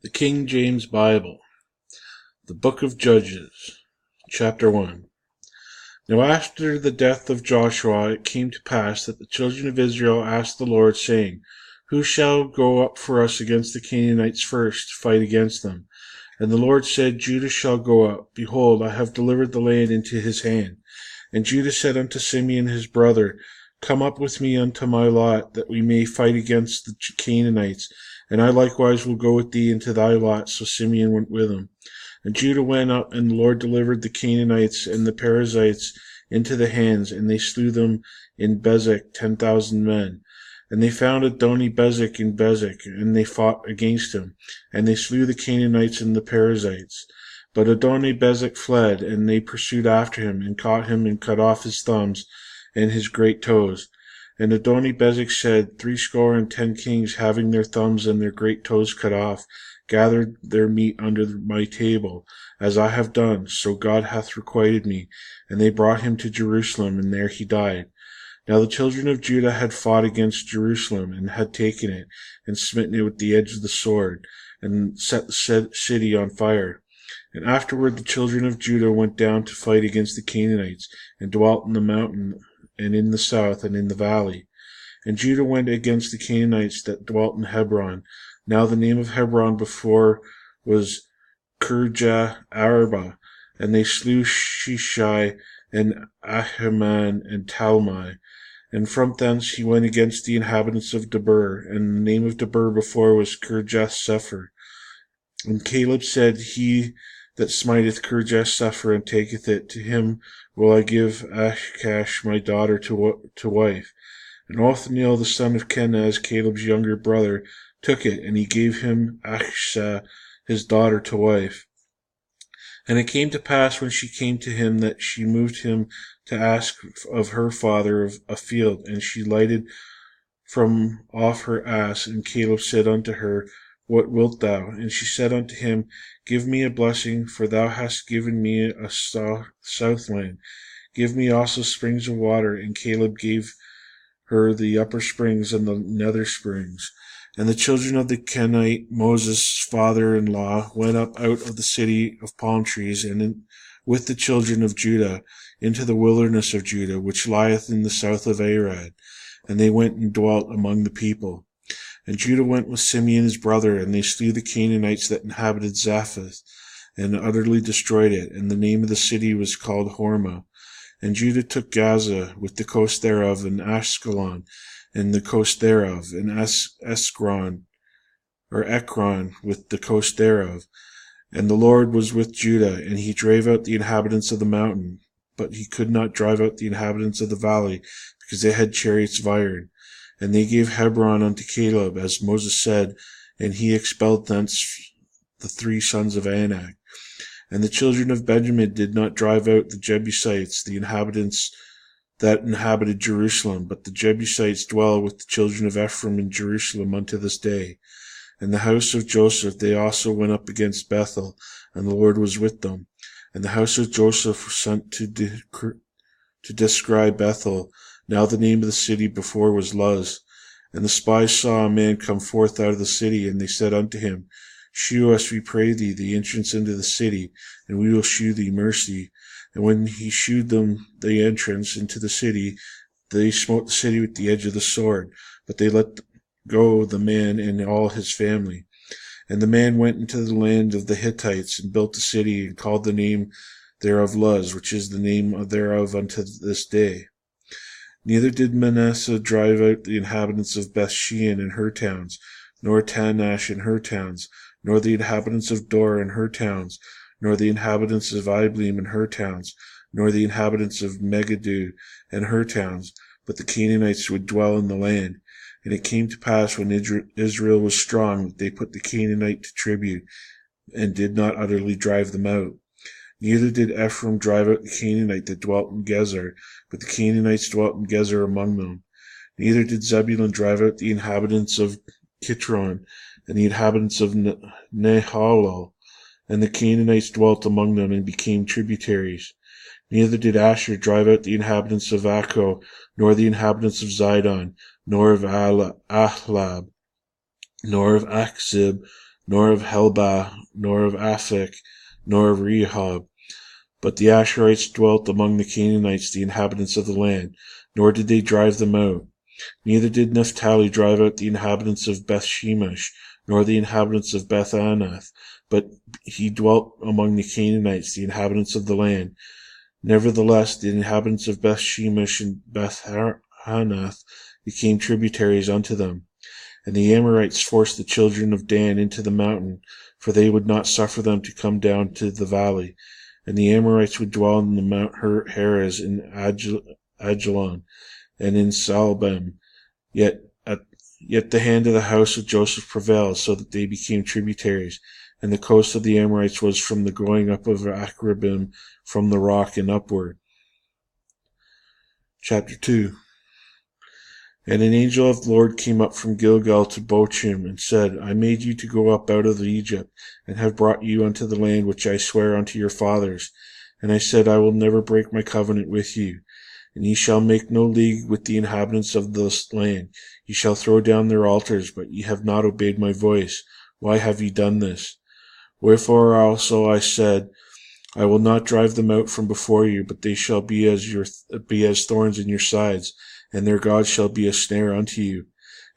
The King James Bible, the Book of Judges, Chapter 1. Now after the death of Joshua it came to pass that the children of Israel asked the Lord, saying, Who shall go up for us against the Canaanites first, to fight against them? And the Lord said, Judah shall go up. Behold, I have delivered the land into his hand. And Judah said unto Simeon his brother, Come up with me unto my lot, that we may fight against the Canaanites. And I likewise will go with thee into thy lot. So Simeon went with him. And Judah went up, and the Lord delivered the Canaanites and the Perizzites into the hands, and they slew them in Bezek 10,000 men. And they found Adoni-Bezek in Bezek, and they fought against him, and they slew the Canaanites and the Perizzites. But Adoni-Bezek fled, and they pursued after him, and caught him, and cut off his thumbs and his great toes. And Adoni-Bezek said, 70 kings, having their thumbs and their great toes cut off, gathered their meat under my table, as I have done, so God hath requited me. And they brought him to Jerusalem, and there he died. Now the children of Judah had fought against Jerusalem, and had taken it, and smitten it with the edge of the sword, and set the city on fire. And afterward the children of Judah went down to fight against the Canaanites, and dwelt in the mountain, and in the south, and in the valley. And Judah went against the Canaanites that dwelt in Hebron. Now the name of Hebron before was Kirjath-arba. And they slew Sheshai, and Ahiman, and Talmai. And from thence he went against the inhabitants of Debir, and the name of Debir before was Kirjath-sepher. And Caleb said, He that smiteth Kirjath-sepher and taketh it, to him will I give Achish my daughter to wife. And Othniel the son of Kenaz, Caleb's younger brother, took it, and he gave him Achsah his daughter to wife. And it came to pass when she came to him that she moved him to ask of her father of a field, and she lighted from off her ass. And Caleb said unto her, What wilt thou? And she said unto him, Give me a blessing, for thou hast given me a southland. Give me also springs of water. And Caleb gave her the upper springs and the nether springs. And the children of the Kenite, Moses' father-in-law, went up out of the city of palm trees, and with the children of Judah, into the wilderness of Judah, which lieth in the south of Arad. And they went and dwelt among the people. And Judah went with Simeon his brother, and they slew the Canaanites that inhabited Zapheth, and utterly destroyed it. And the name of the city was called Hormah. And Judah took Gaza with the coast thereof, and Ashkelon, and the coast thereof, and Ekron with the coast thereof. And the Lord was with Judah, and he drave out the inhabitants of the mountain, but he could not drive out the inhabitants of the valley, because they had chariots of iron. And they gave Hebron unto Caleb, as Moses said, and he expelled thence the 3 sons of Anak. And the children of Benjamin did not drive out the Jebusites, the inhabitants that inhabited Jerusalem, but the Jebusites dwell with the children of Ephraim in Jerusalem unto this day. And the house of Joseph, they also went up against Bethel, and the Lord was with them. And the house of Joseph sent to describe Bethel. Now the name of the city before was Luz. And the spies saw a man come forth out of the city, and they said unto him, Shew us, we pray thee, the entrance into the city, and we will shew thee mercy. And when he shewed them the entrance into the city, they smote the city with the edge of the sword, but they let go the man and all his family. And the man went into the land of the Hittites, and built the city, and called the name thereof Luz, which is the name thereof unto this day. Neither did Manasseh drive out the inhabitants of Bethshean and her towns, nor Tanash and her towns, nor the inhabitants of Dor and her towns, nor the inhabitants of Ibleam and her towns, nor the inhabitants of Megiddo and her towns, but the Canaanites would dwell in the land. And it came to pass when Israel was strong, that they put the Canaanite to tribute, and did not utterly drive them out. Neither did Ephraim drive out the Canaanite that dwelt in Gezer, but the Canaanites dwelt in Gezer among them. Neither did Zebulun drive out the inhabitants of Kitron, and the inhabitants of Nahalal, and the Canaanites dwelt among them, and became tributaries. Neither did Asher drive out the inhabitants of Akko, nor the inhabitants of Zidon, nor of Ahlab, nor of Achzib, nor of Helbah, nor of Aphek, nor of Rehob. But the Asherites dwelt among the Canaanites, the inhabitants of the land, nor did they drive them out. Neither did Naphtali drive out the inhabitants of Beth-shemesh, nor the inhabitants of Beth-anath, but he dwelt among the Canaanites, the inhabitants of the land. Nevertheless, the inhabitants of Beth-shemesh and Beth-anath became tributaries unto them. And the Amorites forced the children of Dan into the mountain, for they would not suffer them to come down to the valley. And the Amorites would dwell in the Mount Heres in Ajalon, and in Saalbim. Yet the hand of the house of Joseph prevailed, so that they became tributaries. And the coast of the Amorites was from the going up of Akrabim, from the rock and upward. Chapter 2. And an angel of the Lord came up from Gilgal to Bochim, and said, I made you to go up out of Egypt, and have brought you unto the land which I swear unto your fathers. And I said, I will never break my covenant with you. And ye shall make no league with the inhabitants of this land. Ye shall throw down their altars, but ye have not obeyed my voice. Why have ye done this? Wherefore also I said, I will not drive them out from before you, but they shall be as thorns in your sides, and their God shall be a snare unto you.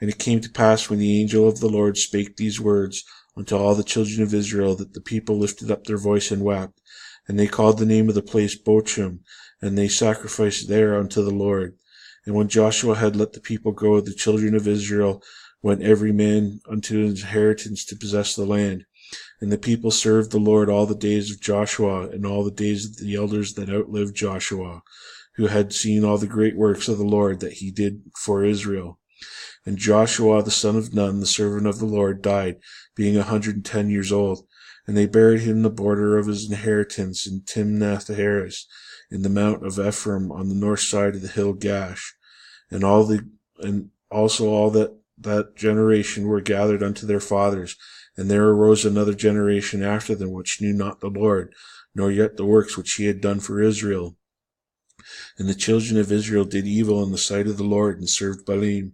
And it came to pass when the angel of the Lord spake these words unto all the children of Israel, that the people lifted up their voice and wept. And they called the name of the place Bochim, and they sacrificed there unto the Lord. And when Joshua had let the people go, the children of Israel went every man unto his inheritance to possess the land. And the people served the Lord all the days of Joshua, and all the days of the elders that outlived Joshua, who had seen all the great works of the Lord that he did for Israel. And Joshua the son of Nun, the servant of the Lord, died, being 110 years old. And they buried him in the border of his inheritance in Timnath-heres, in the mount of Ephraim, on the north side of the hill Gash. And also all that generation were gathered unto their fathers. And there arose another generation after them, which knew not the Lord, nor yet the works which he had done for Israel. And the children of Israel did evil in the sight of the Lord, and served Baalim.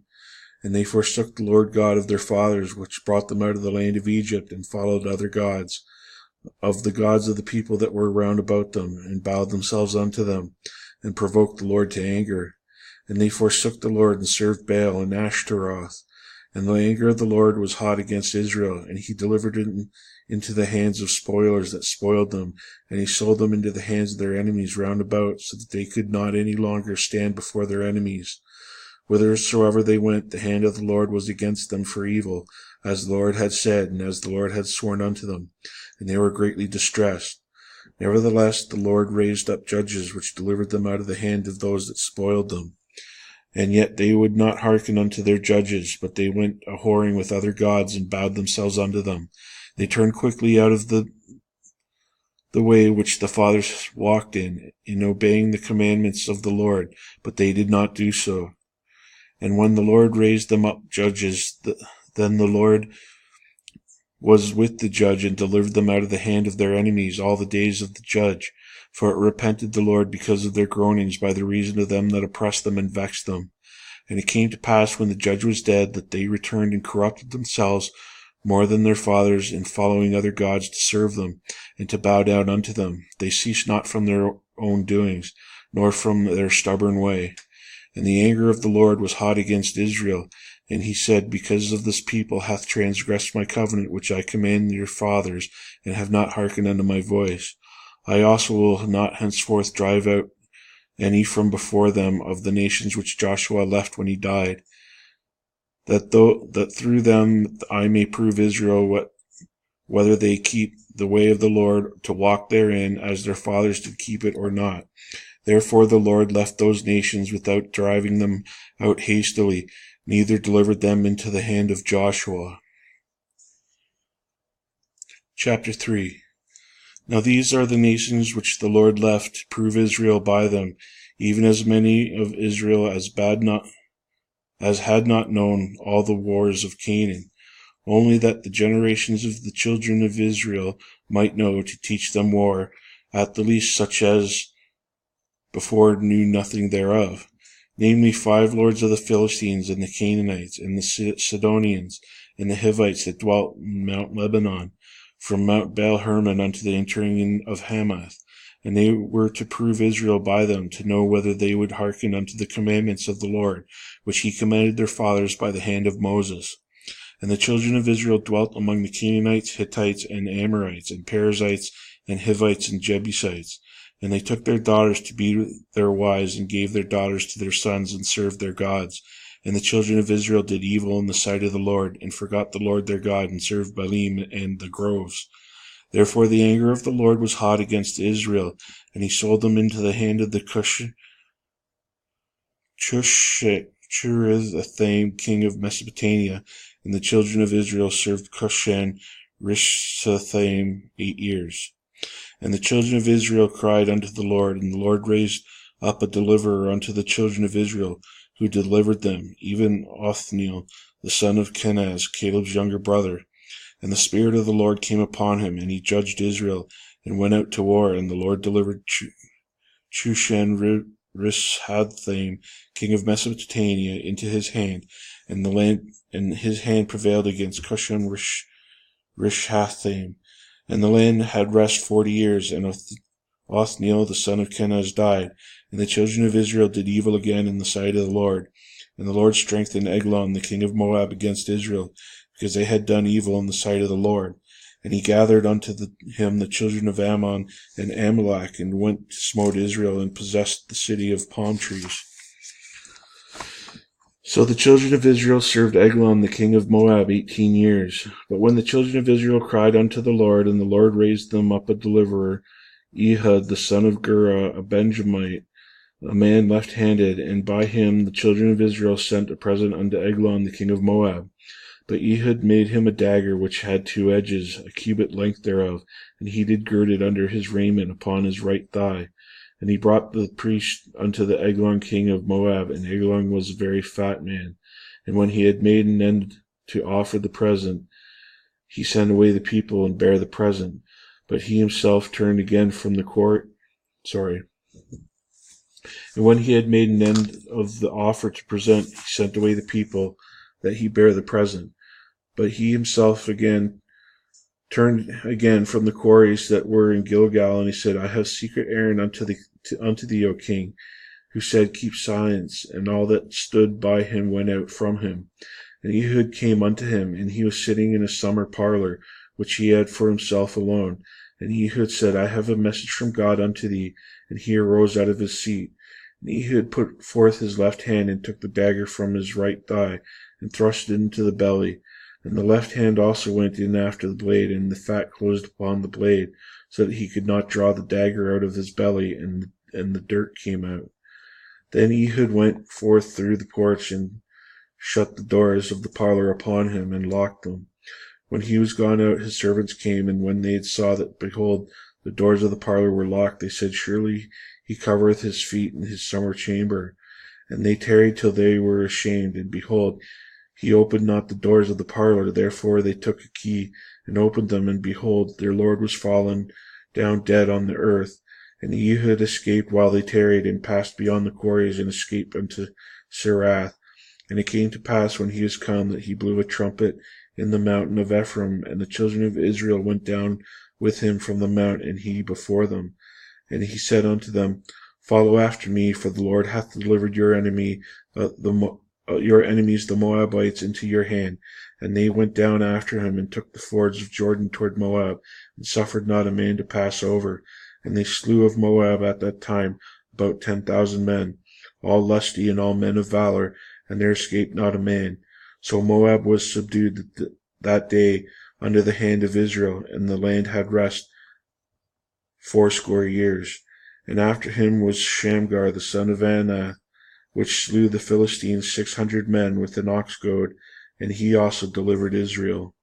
And they forsook the Lord God of their fathers, which brought them out of the land of Egypt, and followed other gods, of the gods of the people that were round about them, and bowed themselves unto them, and provoked the Lord to anger. And they forsook the Lord, and served Baal and Ashtaroth. And the anger of the Lord was hot against Israel, and he delivered them into the hands of spoilers that spoiled them, and he sold them into the hands of their enemies round about, so that they could not any longer stand before their enemies. Whithersoever they went, the hand of the Lord was against them for evil, as the Lord had said, and as the Lord had sworn unto them, and they were greatly distressed. Nevertheless, the Lord raised up judges, which delivered them out of the hand of those that spoiled them. And yet they would not hearken unto their judges, but they went a-whoring with other gods, and bowed themselves unto them. They turned quickly out of the way which the fathers walked in obeying the commandments of the Lord, but they did not do so. And when the Lord raised them up judges, then the Lord was with the judge, and delivered them out of the hand of their enemies all the days of the judge. For it repented the Lord because of their groanings, by the reason of them that oppressed them and vexed them. And it came to pass, when the judge was dead, that they returned and corrupted themselves more than their fathers, in following other gods to serve them, and to bow down unto them. They ceased not from their own doings, nor from their stubborn way. And the anger of the Lord was hot against Israel. And he said, Because of this people hath transgressed my covenant which I commanded your fathers, and have not hearkened unto my voice, I also will not henceforth drive out any from before them of the nations which Joshua left when he died, that through them I may prove Israel whether they keep the way of the Lord to walk therein, as their fathers did keep it, or not. Therefore the Lord left those nations without driving them out hastily, neither delivered them into the hand of Joshua. Chapter 3. Now these are the nations which the Lord left to prove Israel by them, even as many of Israel as had not known all the wars of Canaan, only that the generations of the children of Israel might know, to teach them war, at the least such as before knew nothing thereof, namely 5 lords of the Philistines, and the Canaanites, and the Sidonians, and the Hivites that dwelt in Mount Lebanon, from Mount Baal Hermon unto the entering of Hamath. And they were to prove Israel by them, to know whether they would hearken unto the commandments of the Lord, which he commanded their fathers by the hand of Moses. And the children of Israel dwelt among the Canaanites, Hittites, and Amorites, and Perizzites, and Hivites, and Jebusites. And they took their daughters to be their wives, and gave their daughters to their sons, and served their gods. And the children of Israel did evil in the sight of the Lord, and forgot the Lord their God, and served Baalim and the groves. Therefore the anger of the Lord was hot against Israel, and he sold them into the hand of the Chushithaim, king of Mesopotamia. And the children of Israel served Cushan Rishathaim 8 years. And the children of Israel cried unto the Lord, and the Lord raised up a deliverer unto the children of Israel, who delivered them, even Othniel, the son of Kenaz, Caleb's younger brother. And the Spirit of the Lord came upon him, and he judged Israel, and went out to war. And the Lord delivered Chushan Rishathaim, king of Mesopotamia, into his hand, and his hand prevailed against Cushan Rishathaim. And the land had rest 40 years, and Othniel the son of Kenaz died. And the children of Israel did evil again in the sight of the Lord. And the Lord strengthened Eglon the king of Moab against Israel, because they had done evil in the sight of the Lord. And he gathered unto him the children of Ammon and Amalek, and went to smote Israel, and possessed the city of palm trees. So the children of Israel served Eglon the king of Moab 18 years. But when the children of Israel cried unto the Lord, and the Lord raised them up a deliverer, Ehud the son of Gera, a Benjamite, a man left-handed, and by him the children of Israel sent a present unto Eglon the king of Moab. But Ehud made him a dagger which had 2 edges, a cubit length thereof, and he did gird it under his raiment upon his right thigh. And he brought the priest unto the Eglon king of Moab, and Eglon was a very fat man. And when he had made an end to offer the present, he sent away the people and bare the present. But he himself turned again from the court. And when he had made an end of the offer to present, he sent away the people that he bare the present. But he himself turned again from the quarries that were in Gilgal, and he said, I have secret errand unto thee, O king, who said, Keep silence. And all that stood by him went out from him. And Ehud came unto him, and he was sitting in a summer parlor, which he had for himself alone. And Ehud said, I have a message from God unto thee. And he arose out of his seat. And Ehud put forth his left hand, and took the dagger from his right thigh, and thrust it into the belly. And the left hand also went in after the blade, and the fat closed upon the blade, so that he could not draw the dagger out of his belly, and the dirt came out. Then Ehud went forth through the porch, and shut the doors of the parlor upon him, and locked them. When he was gone out, his servants came, and when they saw that, behold, the doors of the parlor were locked, they said, Surely he covereth his feet in his summer chamber. And they tarried till they were ashamed, and behold, he opened not the doors of the parlor. Therefore they took a key, and opened them, and behold, their lord was fallen down dead on the earth. And Ehud escaped while they tarried, and passed beyond the quarries, and escaped unto Serath. And it came to pass, when he was come, that he blew a trumpet in the mountain of Ephraim, and the children of Israel went down with him from the mount, and he before them. And he said unto them, Follow after me, for the Lord hath delivered your enemies, the Moabites, into your hand. And they went down after him, and took the fords of Jordan toward Moab, and suffered not a man to pass over. And they slew of Moab at that time about 10,000 men, all lusty and all men of valor, and there escaped not a man. So Moab was subdued that day under the hand of Israel, and the land had rest 80 years. And after him was Shamgar the son of Anath, which slew the Philistines 600 men with an ox goad, and he also delivered Israel.